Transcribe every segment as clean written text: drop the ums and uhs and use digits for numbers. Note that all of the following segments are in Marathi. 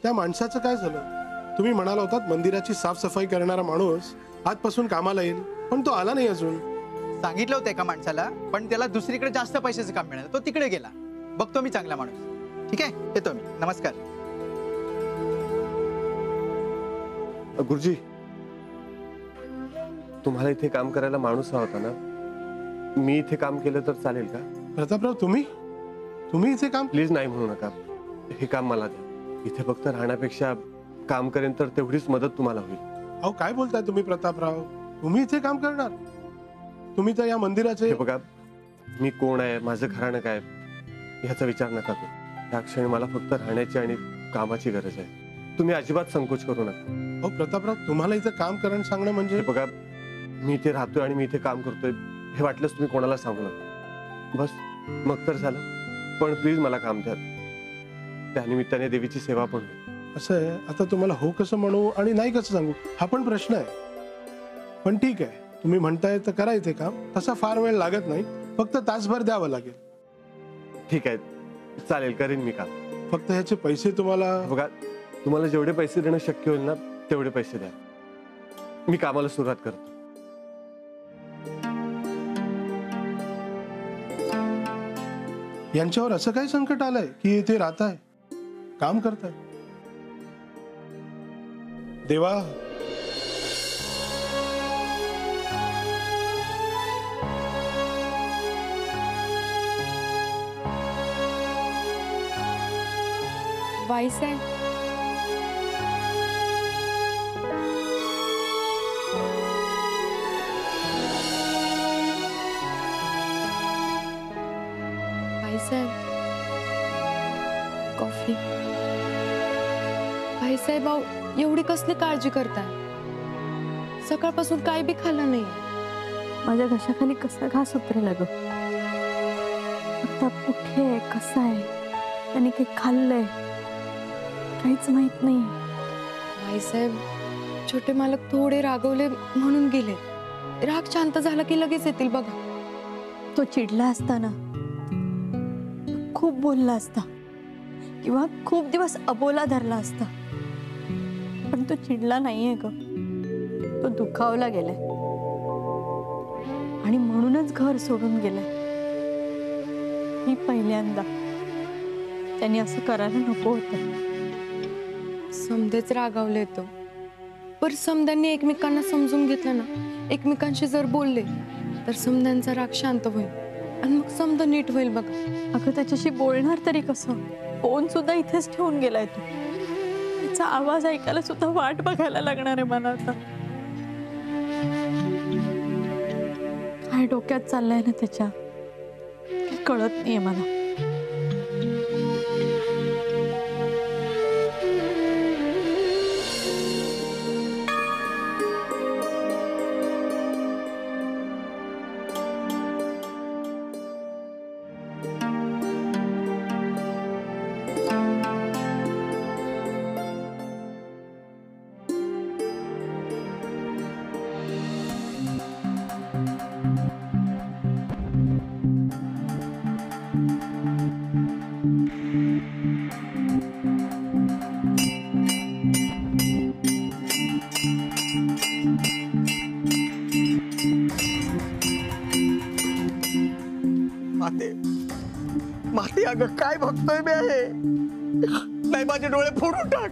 त्या माणसाचं काय झालं? तुम्ही म्हणाला होतात मंदिराची साफसफाई करणारा माणूस आजपासून कामाला येईल, पण तो आला नाही अजून. सांगितलं होतं एका माणसाला, पण त्याला दुसरीकडे जास्त पैशाचं काम मिळालं, तो तिकडे गेला. बघतो मी चांगला माणूस. ठीक आहे, येतो मी. नमस्कार. गुरुजी, तुम्हाला इथे काम करायला माणूस हवा होता ना? मी इथे काम केलं तर चालेल का? प्रतापराव, तुम्ही इथे काम? प्लीज नाही म्हणू नका. हे काम मला द्या. इथे फक्त राहण्यापेक्षा काम करेन तर तेवढीच मदत तुम्हाला होईल. अहो, काय बोलताय तुम्ही प्रतापराव? तुम्ही इथे काम करणार? तुम्ही तर या मंदिराचे... हे बघा, मी कोण आहे, माझं घराणं काय, ह्याचा विचार नका करू. ह्या क्षणी मला फक्त राहण्याची आणि कामाची गरज आहे. तुम्ही अजिबात संकोच करू नका. अहो प्रतापराव, तुम्हाला इथे काम करायला सांगणं म्हणजे... बघा, मी इथे राहतोय आणि मी इथे काम करतोय हे वाटलंच तुम्ही कोणाला सांगू नका. बस, मग तर झालं. पण प्लीज मला काम द्या. त्यानिमित्ताने देवीची सेवा पण होईल. असं आहे, आता तुम्हाला हो कसं म्हणू आणि नाही कसं सांगू हा पण प्रश्न आहे. पण ठीक आहे, तुम्ही म्हणताय तर करा इथे काम. तसा फार वेळ लागत नाही, फक्त तासभर द्यावं लागेल. ठीक आहे, चालेल, करेन मी काम. फक्त ह्याचे पैसे तुम्हाला... बघा, तुम्हाला जेवढे पैसे देणं शक्य होईल ना तेवढे पैसे द्या. मी कामाला सुरुवात करतो. यांच्यावर असं काय संकट आलंय की ते राहताय, काम करताय? देवा, बाईसाहेब, बाईसाहेब, कॉफी. बाईसाहेब, अहो, एवढी कसली काळजी करताय? सकाळपासून काय बी खाल्लं नाही. माझ्या घशाखाली कसा घास उतरेल ग. आता कुठे आहे, कसा आहे, त्याने काही खाल्लंय काहीच माहित नाही. बाईसाहेब, छोटे मालक थोडे रागवले म्हणून गेले. राग शांत झाला की लगेच येतील बघा. तो चिडला असता ना, खूप बोलला असता किंवा खूप दिवस अबोला धरला असता, पण तो चिडला नाहीये ग. तो दुखावला गेलाय आणि म्हणूनच घर सोडून गेलाय. ही पहिल्यांदा. त्यांनी असं करायला नको होतं. समधेच रागावले तो, पर समध्यांनी एकमेकांना समजून घेतलं ना, एकमेकांशी जर बोलले तर समध्यांचा राग शांत होईल आणि मग समध नीट होईल बघा. अगं, त्याच्याशी बोलणार तरी कसं? फोन सुद्धा इथेच ठेवून गेलाय तो. त्याचा आवाज ऐकायला सुद्धा वाट बघायला लागणार आहे मला आता. काय डोक्यात चाललंय ना त्याच्या, काही कळत नाहीये मला. माती, अगं काय बघतोय मी आहे? नाही, माझे डोळे फोडून टाक.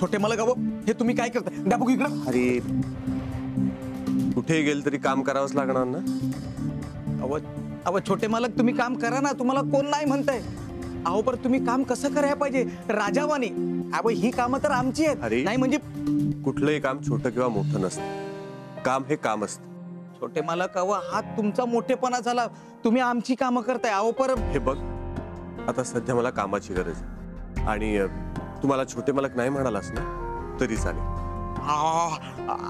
छोटे मालक, अहो, हे तुम्ही काय करताय? द्या बघू इकडं. अरे, कुठे गेल तरी काम करावंच लागणार ना. अहो छोटे मालक, तुम्ही काम करा ना, तुम्हाला कोण नाही म्हणताय. अहो, पण तुम्ही काम कसं करायला पाहिजे राजावानी. अहो, ही कामं तर आमची आहेत. नाही म्हणजे कुठलंही काम छोटं किंवा मोठं नसतं. काम हे काम असतं. छोटे मालक, अहो, हा तुमचा मोठेपणा झाला. तुम्ही आमची कामं करताय. अहो, पर हे बघ, आता सध्या मला कामाची गरज आहे आणि तुम्हाला छोटे मालक नाही म्हणालास ना तरी चालेल.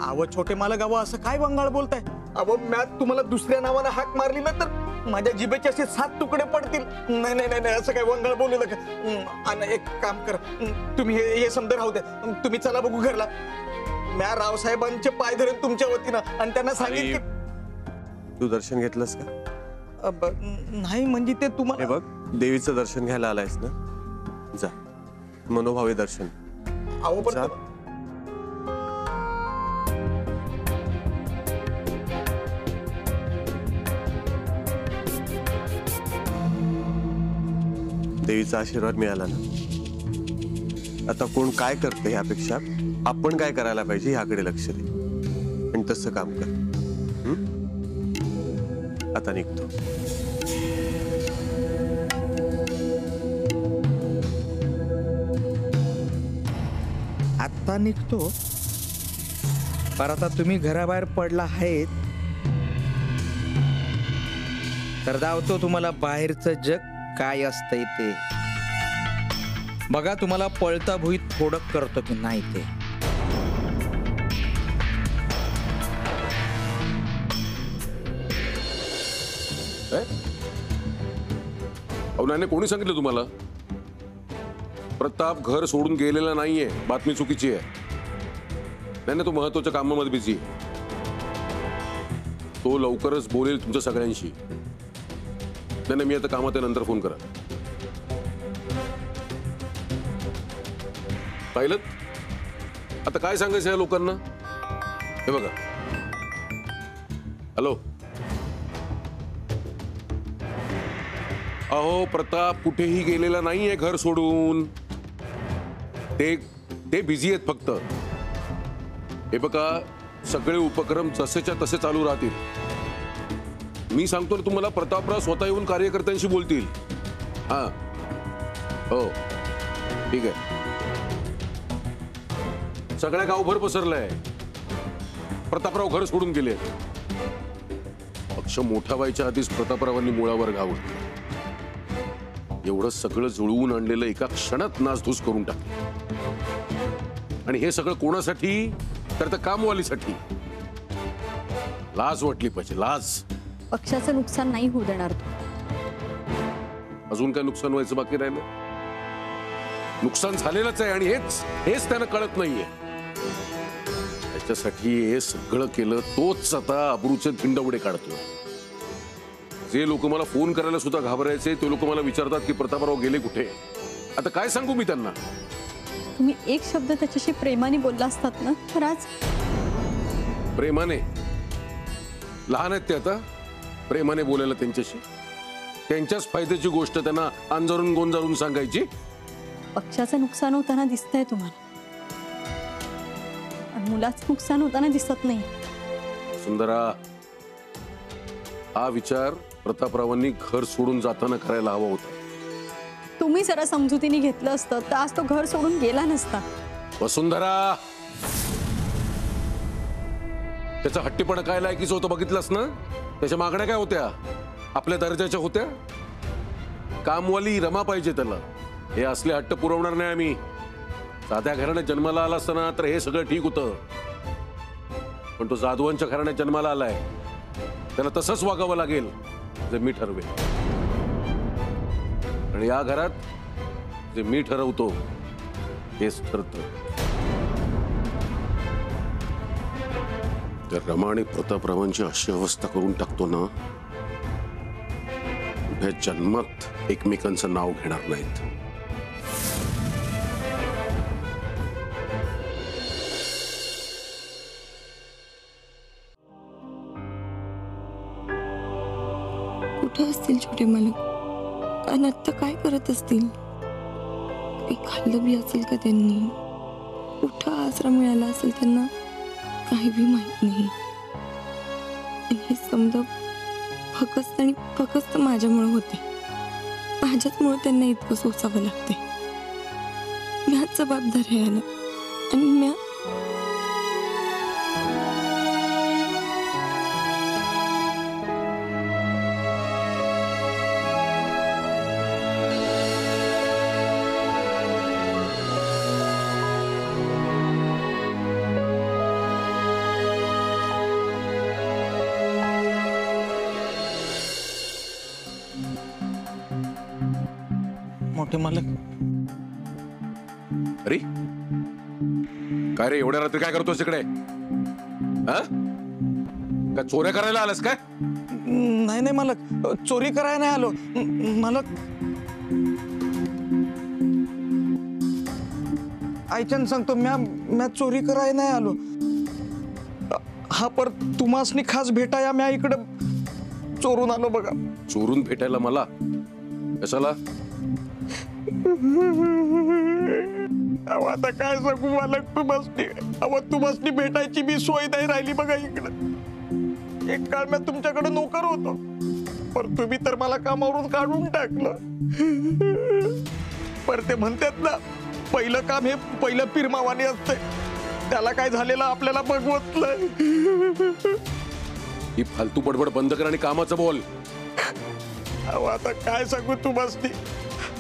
अहो छोटे मालक, अहो असं काय वंगाळ बोलताय? अहो, मी तुम्हाला दुसऱ्या नावाने हाक मारली ना तर माझ्या जिभेचे असे 7 तुकडे पडतील. नाही नाही नाही, असं काय वंगाळ बोलू नका. एक काम कर, तुम्ही हे समजा राहू द्या. तुम्ही चला बघू घरला. म्या रावसाहेबांचे पाय धरेन तुमच्या वतीनं आणि त्यांना सांगितलं. तू दर्शन घेतलंस का? नाही म्हणजे ते तुम्हाला... बघ, देवीचं दर्शन घ्यायला आलायस ना, जा मनोभावे दर्शन. अहो पण जा. देवीचा आशीर्वाद मिळाला ना, आता कोण काय करते यापेक्षा आपण काय करायला पाहिजे याकडे लक्ष दे आणि तसं काम कर. हं? आता निघतो. आता निघतो, पर आता तुम्ही घराबाहेर पडला आहेत तर दावतो तुम्हाला बाहेरचं जग काय असतंय ते बघा. तुम्हाला पळता भुईत थोडं करतो की नाही ते. अवनाने कोणी सांगितलं तुम्हाला? प्रताप घर सोडून गेलेला नाहीये, बातमी चुकीची आहे. नाही, तो महत्वाच्या कामामध्ये बिझी आहे. तो लवकरच बोलेल तुमच्या सगळ्यांशी. नाही, मी आता कामात आहे, नंतर फोन करा. पाहिलं आता काय सांगायचं या लोकांना? हे बघा, हॅलो, अहो प्रताप कुठेही गेलेला नाहीये घर सोडून. ते बिझी आहेत फक्त. हे बघा, सगळे उपक्रम जसेच्या तसे चालू राहतील. मी सांगतो ना तुम्हाला, प्रतापराव स्वतः येऊन कार्यकर्त्यांशी बोलतील. हा, हो, ठीक आहे. सगळ्या गावभर पसरलंय प्रतापराव घर सोडून गेले. पक्ष मोठा व्हायच्या आधीच प्रतापरावांनी मुळावर घावलं. एवढं सगळं जुळवून आणलेलं एका क्षणात नासधूस करून टाकलं. आणि हे सगळं कोणासाठी? तर त्या कामवालीसाठी. लाज वाटली पाहिजे, लाज. पक्षाचं नुकसान नाही होऊ देणार तू. अजून काय नुकसान व्हायचं बाकी राहिलं? नुकसान झालेलंच आहे आणि हेच त्यांना कळत नाहीये. त्याच्यासाठी हे सगळं केलं, तोच आता अब्रूचे धिंडवडे काढतो. जे लोक मला फोन करायला सुद्धा घाबरायचे, ते लोक मला विचारतात की प्रतापराव गेले कुठे. आता काय सांगू मी त्यांना? तुम्ही एक शब्द त्याच्याशी प्रेमाने बोलला असतात ना, तर आज. प्रेमाने? लहान आहेत ते आता प्रेमाने बोलायला त्यांच्याशी? त्यांच्याच फायद्याची गोष्ट त्यांना अंजारून गोंजारून सांगायची? पक्षाचं नुकसान होताना दिसतंय तुम्हाला, पण मुलाचं नुकसान होताना दिसत नाही. सुंदरा, हा विचार प्रतापरावांनी घर सोडून जाताना करायला हवा होता. तुम्ही जरा समजुतीने घेतलं असतं तर आज तो घर सोडून गेला नसता. वसुंधरा, त्याचा हट्टीपणा काय लायकीचं होतं बघितलंस ना? त्याच्या मागण्या काय होत्या? आपल्या दर्जाच्या होत्या. कामवाली रमा पाहिजे त्याला. हे असले हट्ट पुरवणार नाही आम्ही. साध्या घराण्यात जन्माला आला असताना तर हे सगळं ठीक होतं, पण तो जाधवांच्या घराण्यात जन्माला आलाय, त्याला तसंच वागावं लागेल जे मी ठरवे. आणि या घरात जे मी ठरवतो हेच ठरतं. त्या रमा आणि प्रतापरावांची अशी अवस्था करून टाकतो ना, या जन्मात एकमेकांचं नाव घेणार नाहीत. कुठे असतील छोटे मालक? आणि आत्ता काय करत असतील? काही खाल्लं बी असेल का त्यांनी? कुठं आसरा मिळाला असेल त्यांना? काही बी माहित नाही. आणि हे समजा फकस्त आणि फकस्त माझ्यामुळे होते. माझ्याचमुळे त्यांना इतकं सोसावं लागते. म्याच जबाबदार आहे याला. आणि म्या मोठे मालक. अरे काय रे, एवढ्या रात्री काय करतोस तिकडे? हा, काय चोऱ्या करायला आलास काय? नाही मालक, चोरी करायला नाही आलो. मालक, आईच्यान सांगतो म्या चोरी कराय नाही आलो. हा पर तुम्हासनी खास भेटाया म्या इकडं चोरून आलो बघा. चोरून भेटायला मला कशाला? अहो आता काय सांगू मालक तुम्हासनी. अहो तुम्हासनी भेटायची बी सोय नाही राहिली बघा इकडं. एक काळ मी तुमच्याकडे नोकर होतो, पण तुम्ही तर मला कामावरून काढून टाकलं. पर ते म्हणतात ना, पहिलं काम हे पहिलं पिरमावाने असतंय. त्याला काय झालेलं आपल्याला बघवतलं. ही फालतू बडबड बंद कर आणि कामाचं बोल. अहो आता काय सांगू तुम्हासनी.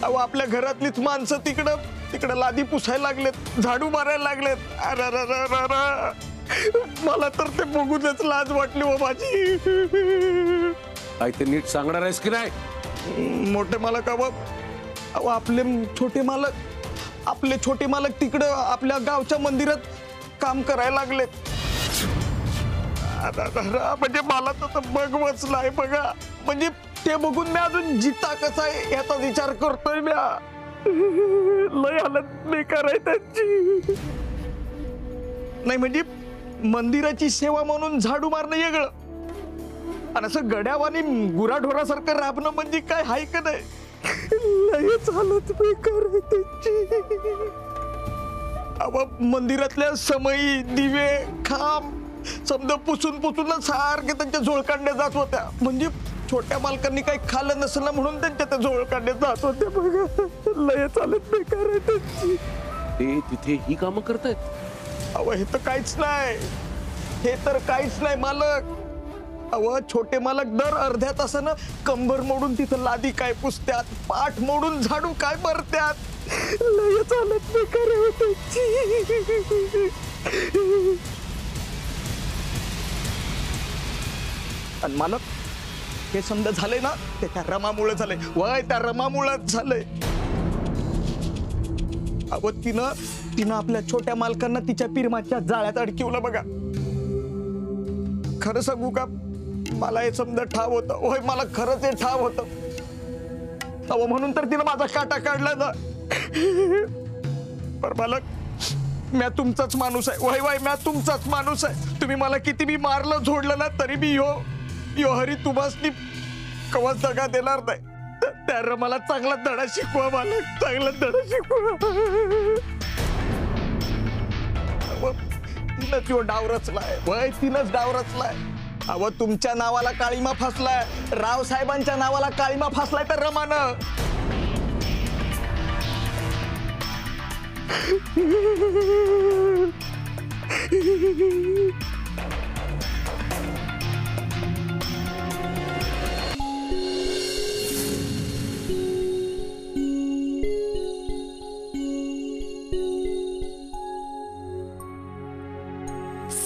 अहो आपल्या घरातलीच माणसं तिकडं लादी पुसायला लागलेत, झाडू मारायला लागलेत. अरे मला तर ते बघूनच लाज वाटली हो माझी. काय ते नीट सांगणार आहेस की नाही? मोठे मालक अहो आपले छोटे मालक तिकडं आपल्या गावच्या मंदिरात काम करायला लागलेत. म्हणजे मला तर बघ वचलाय बघा. म्हणजे ते बघून मी अजून जिता कसा आहे याचा विचार करतोय. म्या लय हालत बेकार आहे त्यांची. नाही म्हणजे मंदिराची सेवा म्हणून झाडू मारणं वेगळं, आणि असं गड्यावानी गुराढोरासारखं राबणं म्हणजे काय हाय का नाही. लयच हालत बेकार आहे त्यांची. अहो मंदिरातल्या समई, दिवे, खांब समजा पुसून सारखे त्यांच्या झोळ काढल्या जात होत्या. म्हणजे छोट्या मालकांनी काही खाल्लं नसेल ना म्हणून त्यांच्या त्या झोळ काढल्या जात होत्या बघा. लय चालत बेकार आहे त्यांची. ते तिथे ही कामं करतायत? अहो हे तर काहीच नाही, हे तर काहीच नाही मालक. अहो छोटे मालक दर अर्ध्या तासानं कंबर मोडून तिथं लादी काय पुसत्यात, पाठ मोडून झाडू काय मारत्यात. लय चालत बेकार आहे त्यांची. आणि मालक हे समजा झाले ना, ते त्या रमामुळे झाले. वय त्या रमामुळेच झालंय. अहो तिनं आपल्या छोट्या मालकांना तिच्या पिरमाच्या जाळ्यात अडकिवलं बघा. खरं सांगू का, मला हे समजा ठाव होतं. होय मला खरंच हे ठाव होतं. अहो म्हणून तर तिनं माझा काटा काढला ना. पर मालक म्या तुमचाच माणूस आहे. वय वय म्या तुमचाच माणूस आहे. तुम्ही मला किती बी मारलं झोडलं ना तरी बी यो हरी तुम्हासनी कवा दगा देणार नाही. त्या मला चांगला धडा शिकवा मालक, चांगला धडा शिकवा. तिनंच यो डाव रचलाय. वय तिनंच डाव रचलाय. अहो तुमच्या नावाला काळीमा फासलाय, रावसाहेबांच्या नावाला काळीमा फासलाय तर रमानं.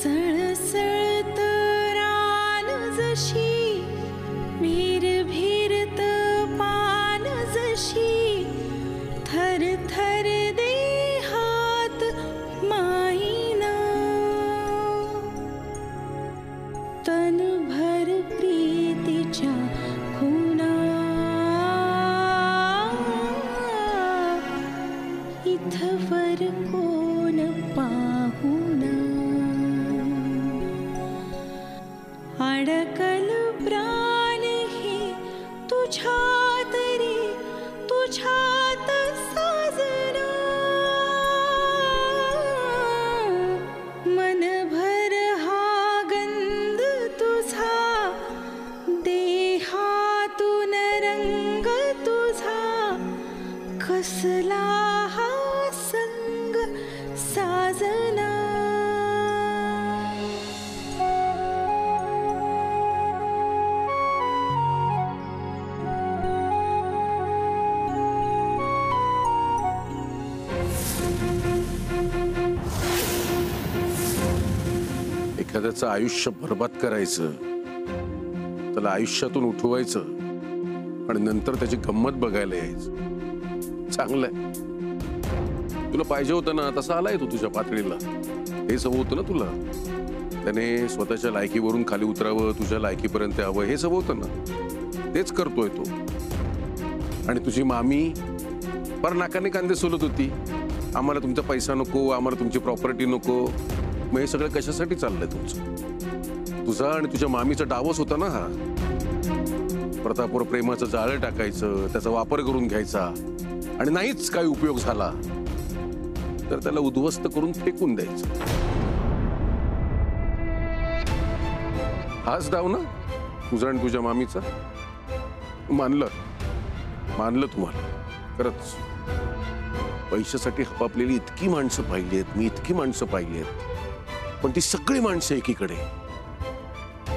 सळसळत रान जशी, भिरभिरत पान जशी, थरथर देहात माईना, तनभर प्रीतीच्या खुणा, इथवर कोण पाहुणा, अडकल प्राण हे तुझ्यात रे, तुझ्यात साजना, मनभर हा गंध तुझा, देहातून रंग तुझा, कसला हा संग साजना. एखाद्याचं आयुष्य बरबाद करायचं, त्याला आयुष्यातून उठवायचं आणि नंतर त्याची गंमत बघायला यायचं. चांगलंय. तुला पाहिजे होतं ना तसं आलाय तू तुझ्या पातळीला. हेच हवं होतं ना तुला. त्याने स्वतःच्या लायकीवरून खाली उतरावं, तुझ्या लायकीपर्यंत यावं, हेच हवं होतं ना. तेच करतोय तो. आणि तुझी मामी पर नाकाने कांदे सोलत होती. आम्हाला तुमचा पैसा नको, आम्हाला तुमची प्रॉपर्टी नको. मग हे सगळं कशासाठी चाललंय तुमचं? तुझा आणि तुझ्या मामीचा डावच होता ना हा. प्रतापवर प्रेमाचं जाळं टाकायचं, त्याचा वापर करून घ्यायचा, आणि नाहीच काही उपयोग झाला तर त्याला उद्ध्वस्त करून फेकून द्यायचं. हाच डाव ना तुझा आणि तुझ्या मामीचा? मानलं तुम्हाला. खरंच पैशासाठी हपापलेली इतकी माणसं पाहिली आहेत, मी इतकी माणसं पाहिली आहेत, पण ती सगळी माणसं एकीकडे,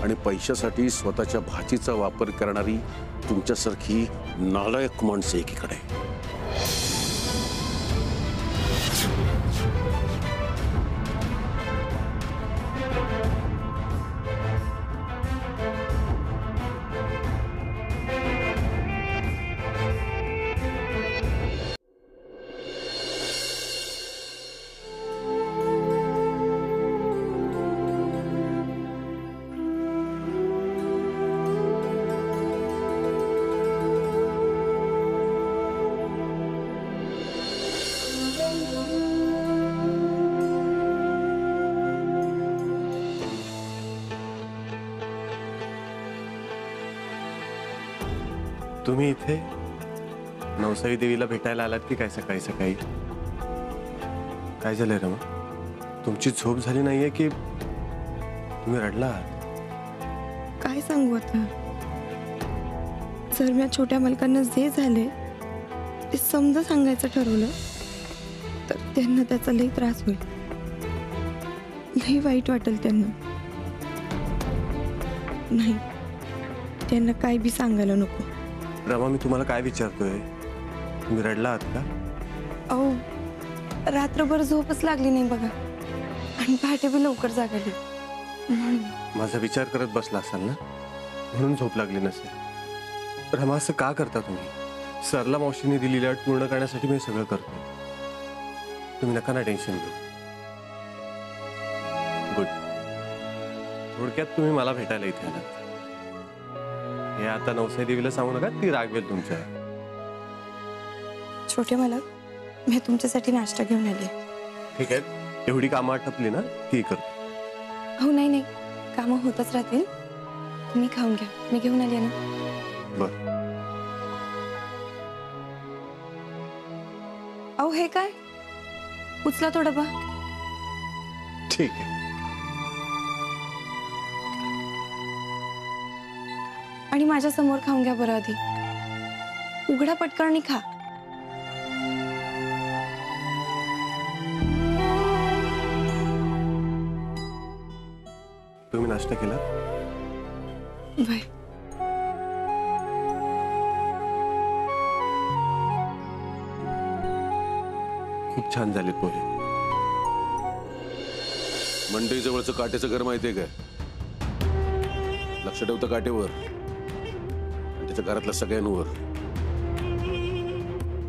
आणि पैशासाठी स्वतःच्या भाचीचा वापर करणारी तुमच्यासारखी नालायक माणसं एकीकडे. तुम्ही इथे नवसाई देवीला भेटायला आलात की काय सकाळी सकाळी? काय झालंय रमा? तुमची झोप झाली नाहीये की तुम्ही रडला आहात? काय सांगू आता? जर मी छोट्या मालकांना जे झाले ते समजा सांगायचं ठरवलं तर त्यांना त्याचा लई त्रास होईल, लई वाईट वाटेल त्यांना. नाही, त्यांना काय बी सांगायला नको. रमा, मी तुम्हाला काय विचारतोय? तुम्ही रडला आहात का? अहो, रात्रभर झोपच लागली नाही बघा, आणि पहाटे बी लवकर जागली म्हणून. माझा विचार करत बसला असाल ना, म्हणून झोप लागली नसेल. रमा, असं का करता तुम्ही? सरला मावशीने दिलेली अट पूर्ण करण्यासाठी मी सगळं करतो. तुम्ही नका ना टेन्शन घेऊ. गुड. थोडक्यात तुम्ही मला भेटायला इथे आलात. हे आता नवसाई देवीला सांगू नका, ती रागवेल तुमच्या. छोटे मालक, मी तुमच्यासाठी नाश्ता घेऊन आले. ठीक आहे, एवढी कामं आटपली ना ती करतो. हो नाही, कामं होतच राहतील, तुम्ही खाऊन घ्या, मी घेऊन आले ना. बर. अहो, हे काय? उचला तो डबा. ठीक आहे. आणि माझ्या समोर खाऊन घ्या बरं. आधी उघडा पटकन आणि खा. तुम्ही नाश्ता केला? बाय. खूप छान झाले पोहे. मंडई जवळचं काट्याचं घर माहितीये काय? लक्ष ठेवतं काटेवर, त्याच्या घरातल्या सगळ्यांवर.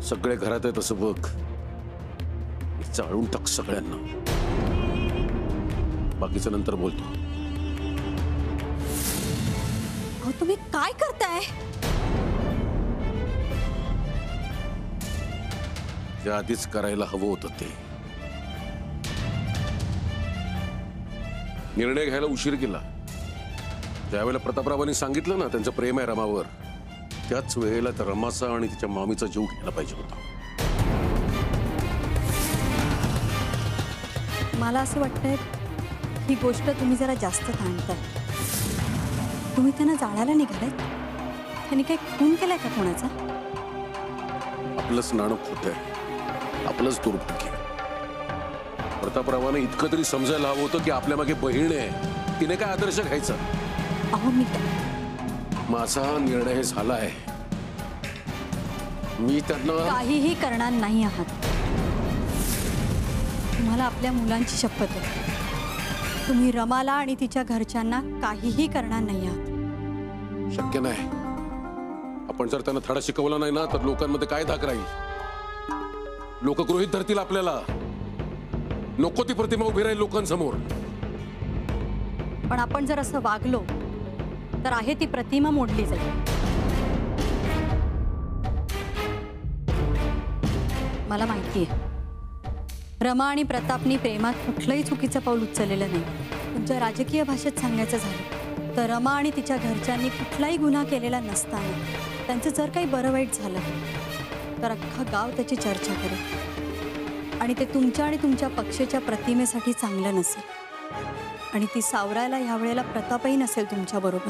सगळे घरात आहेत असं बघ, चाळून टाक सगळ्यांना. बाकीचं नंतर बोलतो. अहो, तुम्ही काय करताय? जे आधीच करायला हवं होतं ते. निर्णय घ्यायला उशीर केला. ज्यावेळेला प्रतापरावांनी सांगितलं ना त्यांचं प्रेम आहे रमावर, त्याच वेळेला त्या रमाचा आणि तिच्या मामीचा जीव घ्यायला पाहिजे होता. मला असं वाटतंय ही गोष्ट तुम्ही जरा जास्त ताणताय. तुम्ही त्यांना जाळायला निघालाय? त्यांनी काही खून केलाय का कोणाचा? आपलंच नाणं खोटं आहे, आपलंच दुर्भाग्य. प्रतापरावाने इतकं तरी समजायला हवं होतं की आपल्या मागे बहीण आहे, तिने काय आदर्श घ्यायचा. अहो, मी माझा निर्णय झालाय. मी त्यांना काहीही करणार नाही आहात. तुम्हाला आपल्या मुलांची शपथ आहे. तुम्ही रमाला आणि तिच्या घरच्यांना काहीही करणार नाही आहात. शक्य नाही. आपण जर त्यांना धडा शिकवला नाही ना तर लोकांमध्ये काय धाक राहील? लोक गृहीत धरतील आपल्याला. नको ती प्रतिमा उभी राहील लोकांसमोर. पण आपण जर असं वागलो तर आहे ती प्रतिमा मोडली जाईल. मला माहिती आहे रमा आणि प्रतापनी प्रेमात कुठलंही चुकीचं पाऊल उचललेलं नाही. तुमच्या राजकीय भाषेत सांगायचं झालं तर रमा आणि तिच्या घरच्यांनी कुठलाही गुन्हा केलेला नसताना त्यांचं जर काही बरं वाईट झालं तर अख्खं गाव त्याची चर्चा करेल आणि ते तुमच्या आणि तुमच्या पक्षाच्या प्रतिमेसाठी चांगलं नसेल. आणि ती सावरायला ह्या वेळेला प्रतापही नसेल तुमच्याबरोबर.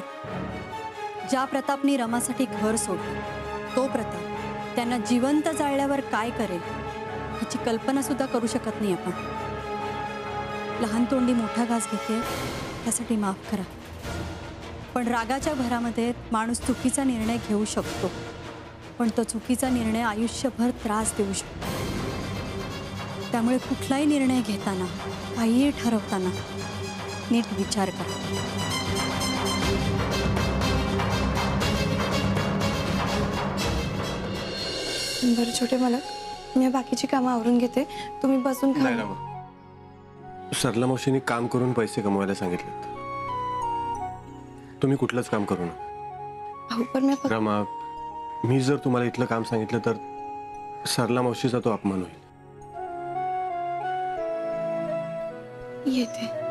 ज्या प्रतापनी रमासाठी घर सोडलं तो प्रताप त्यांना जिवंत जाळल्यावर काय करेल ह्याची कल्पना सुद्धा करू शकत नाही आपण. लहान तोंडी मोठा घास घेते त्यासाठी माफ करा, पण रागाच्या भरामध्ये माणूस चुकीचा निर्णय घेऊ शकतो, पण तो चुकीचा निर्णय आयुष्यभर त्रास देऊ शकतो. त्यामुळे कुठलाही निर्णय घेताना काहीही ठरवताना नीट विचार करा. बरं छोटे मालक, मी बाकीची कामं आवरून घेते, तुम्ही बसून खा. नाही रमा, सरला मावशीने काम करून पैसे कमवायला सांगितलेत. तुम्ही कुठलंच काम करू नका. अहो पण मी रमा, मी जर तुम्हाला इथलं काम सांगितलं तर सरला मावशीचा तो अपमान होईल. येते.